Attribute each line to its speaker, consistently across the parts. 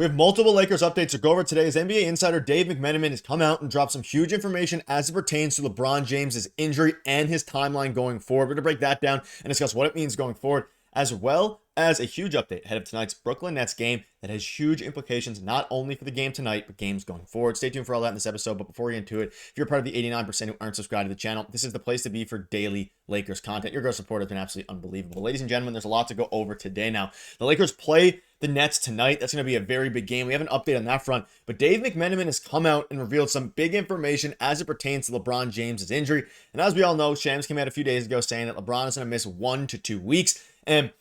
Speaker 1: We have multiple Lakers updates to go over today as NBA insider Dave McMenamin has come out and dropped some huge information as it pertains to LeBron James' injury and his timeline going forward. We're going to break that down and discuss what it means going forward, as well as a huge update ahead of tonight's Brooklyn Nets game that has huge implications not only for the game tonight, but games going forward. Stay tuned for all that in this episode, but before we get into it, if you're part of the 89% who aren't subscribed to the channel, this is the place to be for daily Lakers content. Your Gosse support has been absolutely unbelievable. Ladies and gentlemen, there's a lot to go over today. Now, the Lakers play the Nets tonight. That's going to be a very big game. We have an update on that front, but Dave McMenamin has come out and revealed some big information as it pertains to LeBron James' injury. And as we all know, Shams came out a few days ago saying that LeBron is going to miss 1 to 2 weeks. And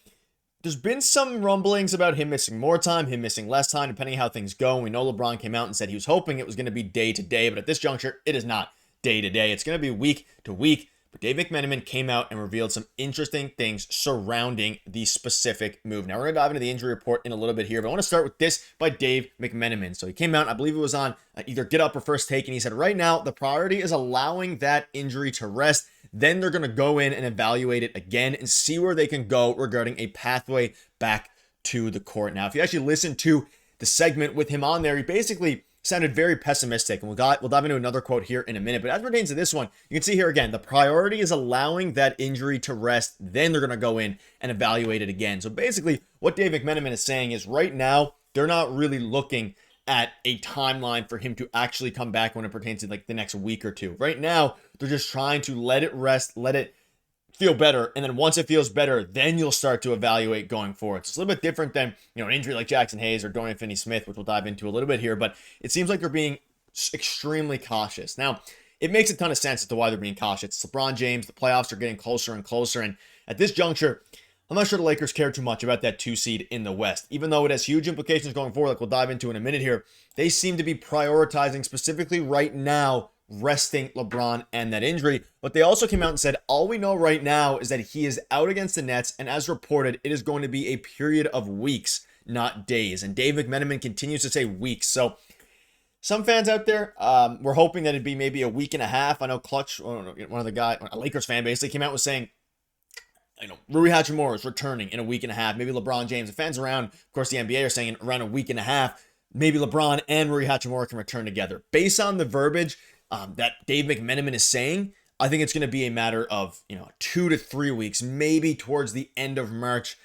Speaker 1: there's been some rumblings about him missing more time, him missing less time, depending on how things go. And we know LeBron came out and said he was hoping it was going to be day to day, but at this juncture, it is not day to day. It's going to be week to week. But Dave McMenamin came out and revealed some interesting things surrounding the specific move. Now, we're going to dive into the injury report in a little bit here, but I want to start with this by Dave McMenamin. So he came out, I believe it was on either Get Up or First Take, and he said, right now, the priority is allowing that injury to rest. Then they're going to go in and evaluate it again and see where they can go regarding a pathway back to the court. Now, if you actually listen to the segment with him on there, he basically sounded very pessimistic, and we'll dive into another quote here in a minute. But as it pertains to this one, you can see here again, the priority is allowing that injury to rest. Then they're going to go in and evaluate it again. So basically, what Dave McMenamin is saying is right now, they're not really looking at a timeline for him to actually come back when it pertains to like the next week or two. Right now, they're just trying to let it rest, let it feel better, and then once it feels better, then you'll start to evaluate going forward. So it's a little bit different than, an injury like Jackson Hayes or Dorian Finney-Smith, which we'll dive into a little bit here, but it seems like they're being extremely cautious. Now, it makes a ton of sense as to why they're being cautious. It's LeBron James, the playoffs are getting closer and closer, and at this juncture, I'm not sure the Lakers care too much about that 2 seed in the West. Even though it has huge implications going forward, like we'll dive into in a minute here, they seem to be prioritizing specifically right now resting LeBron and that injury. But they also came out and said, all we know right now is that he is out against the Nets, and as reported, it is going to be a period of weeks, not days. And Dave McMenamin continues to say weeks. So some fans out there were hoping that it'd be maybe a week and a half. I know Clutch, one of the guys, a Lakers fan basically came out with saying, Rui Hachimura is returning in a week and a half. Maybe LeBron James. The fans around, of course, the NBA are saying around a week and a half, maybe LeBron and Rui Hachimura can return together. Based on the verbiage that Dave McMenamin is saying, I think it's going to be a matter of 2 to 3 weeks, maybe towards the end of March,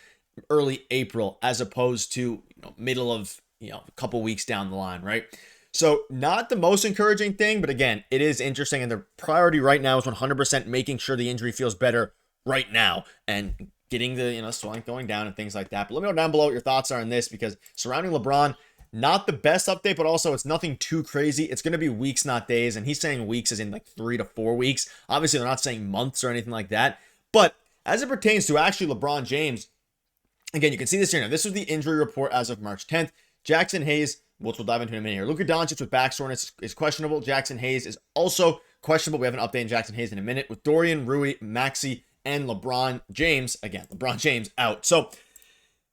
Speaker 1: early April, as opposed to middle of a couple weeks down the line, right? So not the most encouraging thing, but again, it is interesting, and the priority right now is 100% making sure the injury feels better right now and getting the swelling going down and things like that. But let me know down below what your thoughts are on this, because surrounding LeBron, not the best update, but also it's nothing too crazy. It's going to be weeks, not days. And he's saying weeks as in like 3 to 4 weeks. Obviously, they're not saying months or anything like that. But as it pertains to actually LeBron James, again, you can see this here now. This was the injury report as of March 10th. Jackson Hayes, which we'll dive into in a minute here. Luka Doncic with back soreness is questionable. Jackson Hayes is also questionable. We have an update on Jackson Hayes in a minute with Dorian, Rui, Maxey, and LeBron James. Again, LeBron James out. So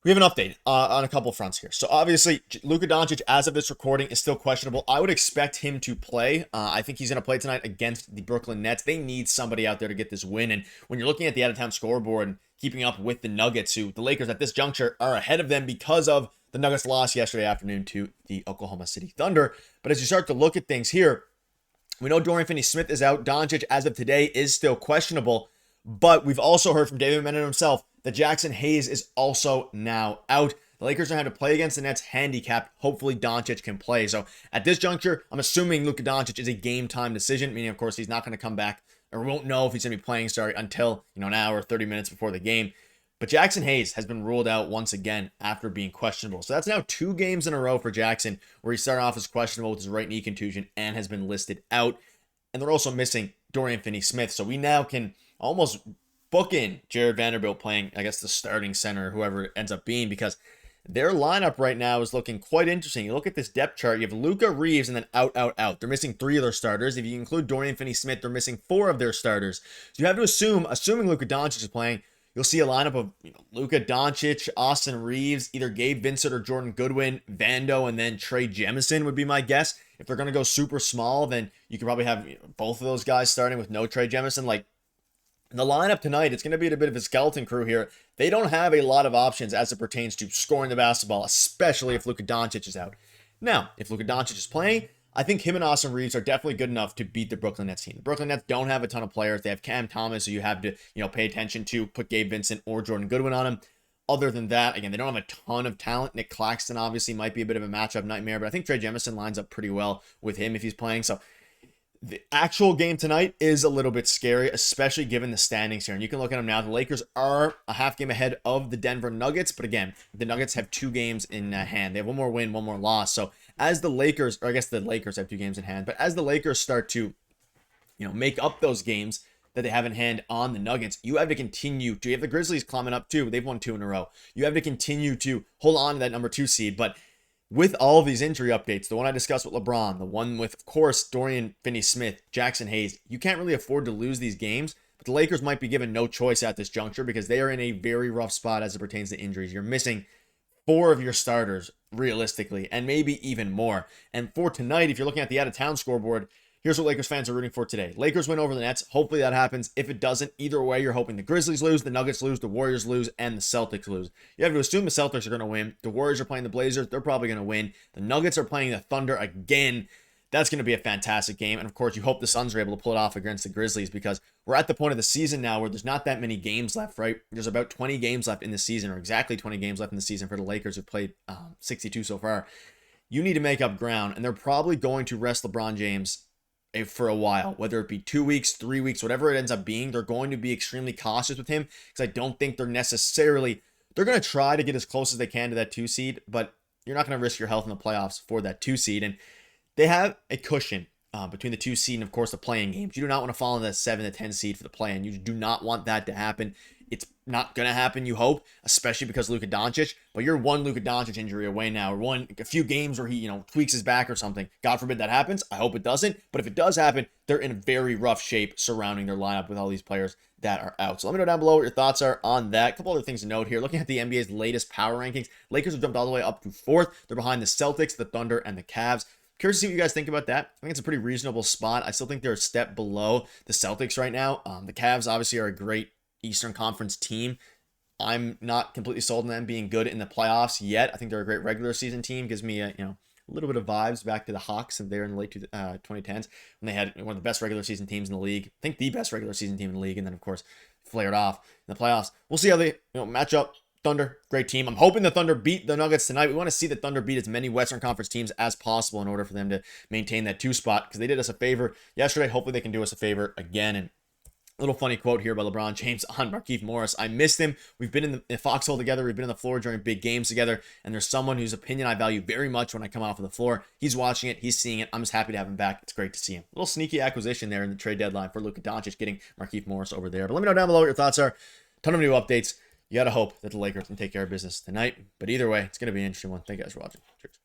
Speaker 1: we have an update on a couple fronts here. So obviously, Luka Doncic, as of this recording, is still questionable. I would expect him to play. I think he's going to play tonight against the Brooklyn Nets. They need somebody out there to get this win. And when you're looking at the out-of-town scoreboard and keeping up with the Nuggets, who the Lakers at this juncture are ahead of them because of the Nuggets loss yesterday afternoon to the Oklahoma City Thunder. But as you start to look at things here, we know Dorian Finney-Smith is out. Doncic, as of today, is still questionable. But we've also heard from David McMenamin himself that Jackson Hayes is also now out. The Lakers are going to play against the Nets handicapped. Hopefully Doncic can play. So at this juncture, I'm assuming Luka Doncic is a game time decision, meaning of course he's not going to come back, or won't know if he's going to be playing until an hour, 30 minutes before the game. But Jackson Hayes has been ruled out once again after being questionable. So that's now 2 games in a row for Jackson where he started off as questionable with his right knee contusion and has been listed out. And they're also missing Dorian Finney-Smith. So we now can almost book in Jared Vanderbilt playing, I guess, the starting center, whoever it ends up being, because their lineup right now is looking quite interesting. You look at this depth chart, you have Luka, Reaves, and then out. They're missing 3 of their starters. If you include Dorian Finney-Smith, they're missing 4 of their starters. So you have to assuming Luka Doncic is playing, you'll see a lineup of Luka Doncic, Austin Reaves, either Gabe Vincent or Jordan Goodwin, Vando, and then Trey Jemison would be my guess. If they're going to go super small, then you could probably have both of those guys starting with no Trey Jemison. Like, The lineup tonight, it's going to be a bit of a skeleton crew here. They don't have a lot of options as it pertains to scoring the basketball, especially if Luka Doncic is out. Now, if Luka Doncic is playing, I think him and Austin Reaves are definitely good enough to beat the Brooklyn Nets team. The Brooklyn Nets don't have a ton of players. They have Cam Thomas, who you have to, pay attention to, put Gabe Vincent or Jordan Goodwin on him. Other than that, again, they don't have a ton of talent. Nick Claxton obviously might be a bit of a matchup nightmare, but I think Trey Jemison lines up pretty well with him if he's playing. So the actual game tonight is a little bit scary, especially given the standings here. And you can look at them now. The Lakers are a half game ahead of the Denver Nuggets. But again, the Nuggets have 2 games in hand. They have 1 more win, 1 more loss. So as the Lakers, or I guess the Lakers have 2 games in hand. But as the Lakers start to, make up those games that they have in hand on the Nuggets, you have to continue to, you have the Grizzlies climbing up too. They've won 2 in a row. You have to continue to hold on to that number 2 seed. But with all of these injury updates, the one I discussed with LeBron, the one with, of course, Dorian Finney-Smith, Jackson Hayes, you can't really afford to lose these games, but the Lakers might be given no choice at this juncture because they are in a very rough spot as it pertains to injuries. You're missing 4 of your starters, realistically, and maybe even more. And for tonight, if you're looking at the out-of-town scoreboard, here's what Lakers fans are rooting for today. Lakers win over the Nets. Hopefully that happens. If it doesn't, either way, you're hoping the Grizzlies lose, the Nuggets lose, the Warriors lose, and the Celtics lose. You have to assume the Celtics are going to win. The Warriors are playing the Blazers. They're probably going to win. The Nuggets are playing the Thunder again. That's going to be a fantastic game. And of course, you hope the Suns are able to pull it off against the Grizzlies because we're at the point of the season now where there's not that many games left, right? There's about 20 games left in the season, or exactly 20 games left in the season for the Lakers who've played 62 so far. You need to make up ground, and they're probably going to rest LeBron James for a while, whether it be 2 weeks, 3 weeks, whatever it ends up being. They're going to be extremely cautious with him because I don't think they're going to try to get as close as they can to that 2 seed, but you're not going to risk your health in the playoffs for that 2 seed. And they have a cushion between the 2 seed and, of course, the play-in games. You do not want to fall in the 7 to 10 seed for the play-in. You do not want that to happen. It's not going to happen, you hope, especially because Luka Doncic. But you're 1 Luka Doncic injury away now, or a few games where he, tweaks his back or something. God forbid that happens. I hope it doesn't. But if it does happen, they're in a very rough shape surrounding their lineup with all these players that are out. So let me know down below what your thoughts are on that. A couple other things to note here. Looking at the NBA's latest power rankings, Lakers have jumped all the way up to 4th. They're behind the Celtics, the Thunder, and the Cavs. Curious to see what you guys think about that. I think it's a pretty reasonable spot. I still think they're a step below the Celtics right now. The Cavs obviously are a great Eastern Conference team. I'm not completely sold on them being good in the playoffs yet. I think they're a great regular season team. Gives me a little bit of vibes back to the Hawks and there in the late 2010s when they had one of the best regular season teams in the league. I think the best regular season team in the league, and then of course flared off in the playoffs. We'll see how they match up. Thunder, great team. I'm hoping the Thunder beat the Nuggets tonight. We want to see the Thunder beat as many Western Conference teams as possible in order for them to maintain that 2 spot because they did us a favor yesterday. Hopefully they can do us a favor again. And a little funny quote here by LeBron James on Markieff Morris. I missed him. We've been in the foxhole together. We've been on the floor during big games together. And there's someone whose opinion I value very much when I come off of the floor. He's watching it. He's seeing it. I'm just happy to have him back. It's great to see him. A little sneaky acquisition there in the trade deadline for Luka Doncic, getting Markieff Morris over there. But let me know down below what your thoughts are. Ton of new updates. You got to hope that the Lakers can take care of business tonight. But either way, it's going to be an interesting one. Thank you guys for watching. Cheers.